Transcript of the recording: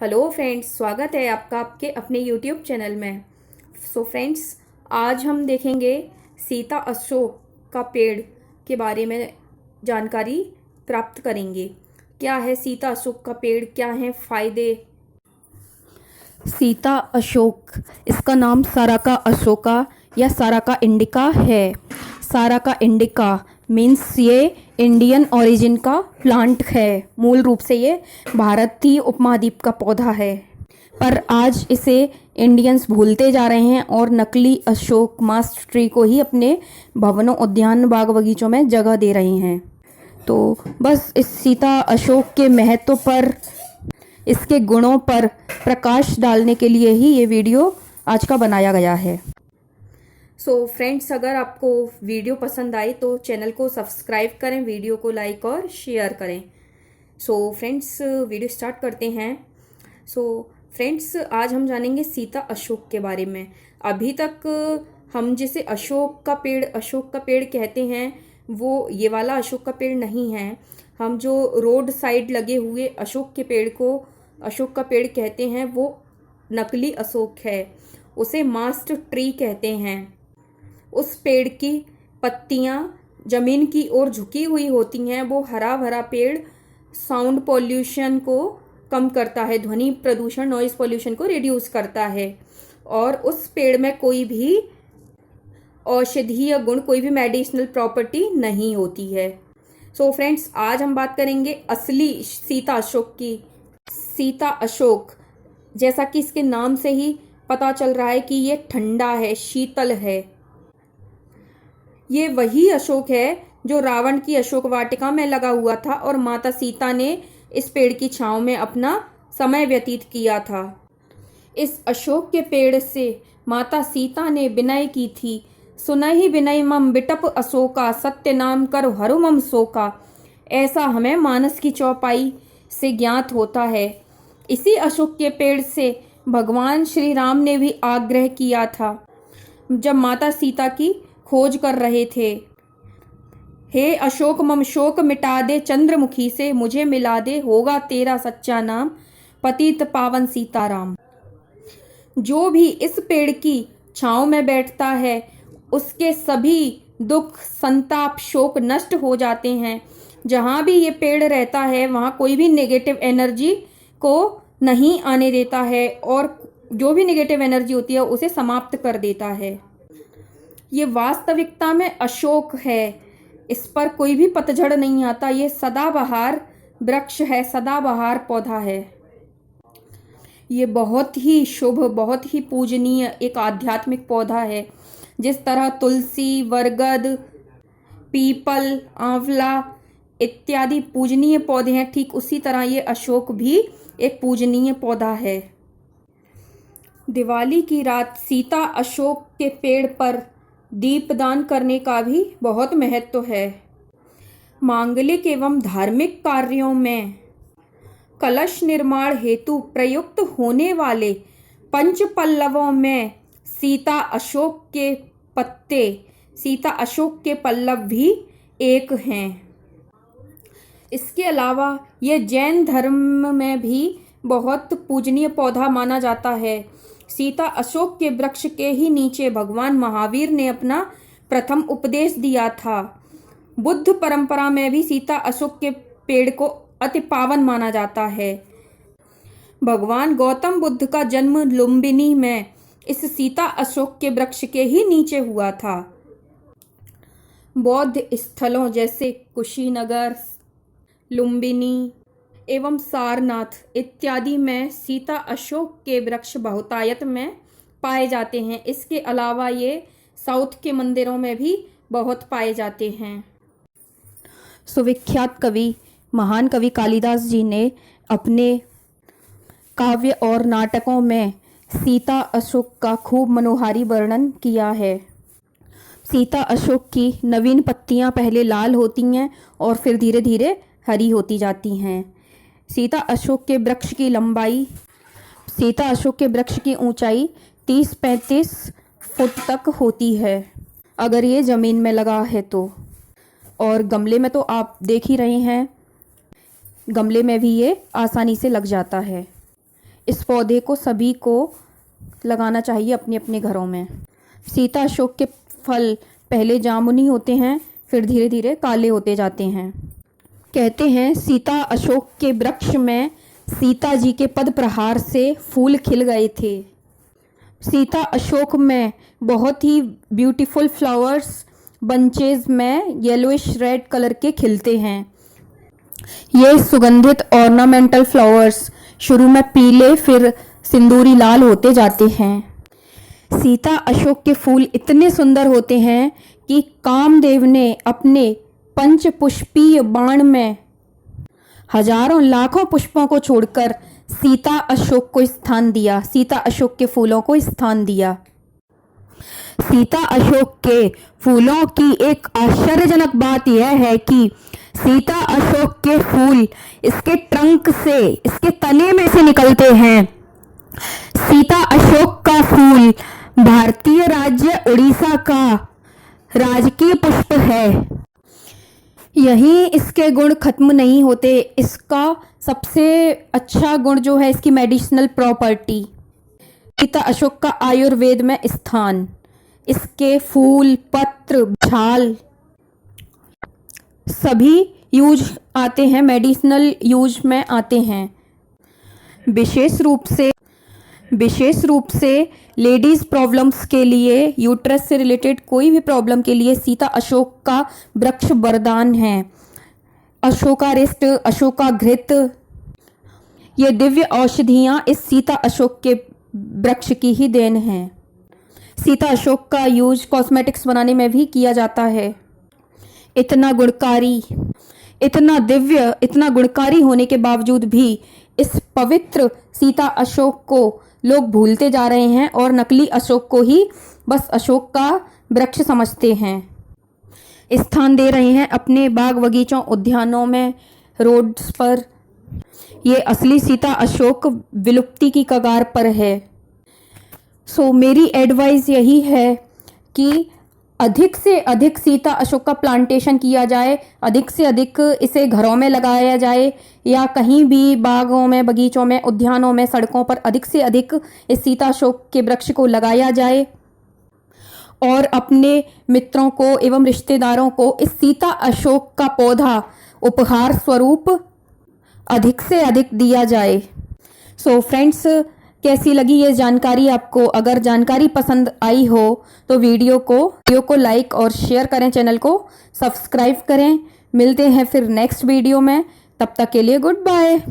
Hello friends, स्वागत है आपका आपके अपने यूट्यूब चैनल में। फ्रेंड्स, आज हम देखेंगे सीता अशोक का पेड़ के बारे में जानकारी प्राप्त करेंगे। क्या है सीता अशोक का पेड़, क्या हैं फ़ायदे। सीता अशोक, इसका नाम साराका अशोका या साराका इंडिका है। साराका इंडिका मीन्स ये इंडियन ओरिजिन का प्लांट है। मूल रूप से ये भारतीय उपमहाद्वीप का पौधा है, पर आज इसे इंडियंस भूलते जा रहे हैं और नकली अशोक मास्ट ट्री को ही अपने भवनों, उद्यान, बाग बगीचों में जगह दे रहे हैं। तो बस इस सीता अशोक के महत्व पर, इसके गुणों पर प्रकाश डालने के लिए ही ये वीडियो आज का बनाया गया है। फ्रेंड्स, अगर आपको वीडियो पसंद आए तो चैनल को सब्सक्राइब करें, वीडियो को लाइक और शेयर करें। फ्रेंड्स, वीडियो स्टार्ट करते हैं। फ्रेंड्स, आज हम जानेंगे सीता अशोक के बारे में। अभी तक हम जिसे अशोक का पेड़ कहते हैं, वो ये वाला अशोक का पेड़ नहीं है। हम जो रोड साइड लगे हुए अशोक के पेड़ को अशोक का पेड़ कहते हैं, वो नकली अशोक है। उसे मास्ट ट्री कहते हैं। उस पेड़ की पत्तियां जमीन की ओर झुकी हुई होती हैं। वो हरा भरा पेड़ साउंड पॉल्यूशन को कम करता है, ध्वनि प्रदूषण, नॉइज पॉल्यूशन को रिड्यूस करता है। और उस पेड़ में कोई भी औषधीय गुण, कोई भी मेडिसिनल प्रॉपर्टी नहीं होती है। फ्रेंड्स, आज हम बात करेंगे असली सीता अशोक की। सीता अशोक, जैसा कि इसके नाम से ही पता चल रहा है कि ये ठंडा है, शीतल है। ये वही अशोक है जो रावण की अशोक वाटिका में लगा हुआ था और माता सीता ने इस पेड़ की छांव में अपना समय व्यतीत किया था। इस अशोक के पेड़ से माता सीता ने विनय की थी। सुनहि विनय मम बिटप अशोका, सत्य नाम कर हरु मम शोका। ऐसा हमें मानस की चौपाई से ज्ञात होता है। इसी अशोक के पेड़ से भगवान श्री राम ने भी आग्रह किया था जब माता सीता की खोज कर रहे थे। हे अशोक मम शोक मिटा दे, चंद्रमुखी से मुझे मिला दे, होगा तेरा सच्चा नाम, पतित पावन सीताराम। जो भी इस पेड़ की छांव में बैठता है, उसके सभी दुख, संताप, शोक नष्ट हो जाते हैं। जहाँ भी ये पेड़ रहता है, वहाँ कोई भी नेगेटिव एनर्जी को नहीं आने देता है और जो भी नेगेटिव एनर्जी होती है उसे समाप्त कर देता है। ये वास्तविकता में अशोक है। इस पर कोई भी पतझड़ नहीं आता। ये सदाबहार वृक्ष है, सदाबहार पौधा है। ये बहुत ही शुभ, बहुत ही पूजनीय एक आध्यात्मिक पौधा है। जिस तरह तुलसी, बरगद, पीपल, आंवला इत्यादि पूजनीय पौधे हैं, ठीक उसी तरह ये अशोक भी एक पूजनीय पौधा है। दिवाली की रात सीता अशोक के पेड़ पर दीपदान करने का भी बहुत महत्व है। मांगलिक एवं धार्मिक कार्यों में कलश निर्माण हेतु प्रयुक्त होने वाले पंच पल्लवों में सीता अशोक के पत्ते, सीता अशोक के पल्लव भी एक हैं। इसके अलावा यह जैन धर्म में भी बहुत पूजनीय पौधा माना जाता है। सीता अशोक के वृक्ष के ही नीचे भगवान महावीर ने अपना प्रथम उपदेश दिया था। बुद्ध परंपरा में भी सीता अशोक के पेड़ को अति पावन माना जाता है। भगवान गौतम बुद्ध का जन्म लुम्बिनी में इस सीता अशोक के वृक्ष के ही नीचे हुआ था। बौद्ध स्थलों जैसे कुशीनगर, लुम्बिनी एवं सारनाथ इत्यादि में सीता अशोक के वृक्ष बहुतायत में पाए जाते हैं। इसके अलावा ये साउथ के मंदिरों में भी बहुत पाए जाते हैं। सुविख्यात कवि, महान कवि कालिदास जी ने अपने काव्य और नाटकों में सीता अशोक का खूब मनोहारी वर्णन किया है। सीता अशोक की नवीन पत्तियां पहले लाल होती हैं और फिर धीरे धीरे हरी होती जाती हैं। सीता अशोक के वृक्ष की लंबाई, सीता अशोक के वृक्ष की ऊंचाई 30-35 फुट तक होती है अगर ये ज़मीन में लगा है तो। और गमले में तो आप देख ही रहे हैं, गमले में भी ये आसानी से लग जाता है। इस पौधे को सभी को लगाना चाहिए अपने अपने घरों में। सीता अशोक के फल पहले जामुनी होते हैं, फिर धीरे धीरे काले होते जाते हैं। कहते हैं सीता अशोक के वृक्ष में सीता जी के पद प्रहार से फूल खिल गए थे। सीता अशोक में बहुत ही ब्यूटीफुल फ्लावर्स बंचेज में येलोइश रेड कलर के खिलते हैं। ये सुगंधित ऑर्नामेंटल फ्लावर्स शुरू में पीले फिर सिंदूरी लाल होते जाते हैं। सीता अशोक के फूल इतने सुंदर होते हैं कि कामदेव ने अपने पंचपुष्पीय बाण में हजारों लाखों पुष्पों को छोड़कर सीता अशोक को स्थान दिया, सीता अशोक के फूलों को स्थान दिया। सीता अशोक के फूलों की एक आश्चर्यजनक बात यह है कि सीता अशोक के फूल इसके ट्रंक से, इसके तने में से निकलते हैं। सीता अशोक का फूल भारतीय राज्य उड़ीसा का राजकीय पुष्प है। यहीं इसके गुण खत्म नहीं होते। इसका सबसे अच्छा गुण जो है इसकी मेडिसिनल प्रॉपर्टी। सीता अशोक का आयुर्वेद में स्थान, इसके फूल, पत्र, छाल सभी यूज आते हैं, मेडिसिनल यूज में आते हैं। विशेष रूप से लेडीज़ प्रॉब्लम्स के लिए, यूट्रस से रिलेटेड कोई भी प्रॉब्लम के लिए सीता अशोक का वृक्ष वरदान है। अशोकारिष्ट, अशोकाघृत, ये दिव्य औषधियाँ इस सीता अशोक के वृक्ष की ही देन है। सीता अशोक का यूज कॉस्मेटिक्स बनाने में भी किया जाता है। इतना गुणकारी, इतना दिव्य, इतना गुणकारी होने के बावजूद भी इस पवित्र सीता अशोक को लोग भूलते जा रहे हैं और नकली अशोक को ही बस अशोक का वृक्ष समझते हैं। स्थान दे रहे हैं अपने बाग बगीचों, उद्यानों में, रोड्स पर। ये असली सीता अशोक विलुप्ति की कगार पर है। सो मेरी एडवाइस यही है कि अधिक से अधिक सीता अशोक का प्लांटेशन किया जाए, अधिक से अधिक इसे घरों में लगाया जाए या कहीं भी बागों में, बगीचों में, उद्यानों में, सड़कों पर अधिक से अधिक इस सीता अशोक के वृक्ष को लगाया जाए और अपने मित्रों को एवं रिश्तेदारों को इस सीता अशोक का पौधा उपहार स्वरूप अधिक से अधिक दिया जाए। सो फ्रेंड्स, कैसी लगी ये जानकारी आपको? अगर जानकारी पसंद आई हो तो वीडियो को लाइक और शेयर करें, चैनल को सब्सक्राइब करें। मिलते हैं फिर नेक्स्ट वीडियो में, तब तक के लिए गुड बाय।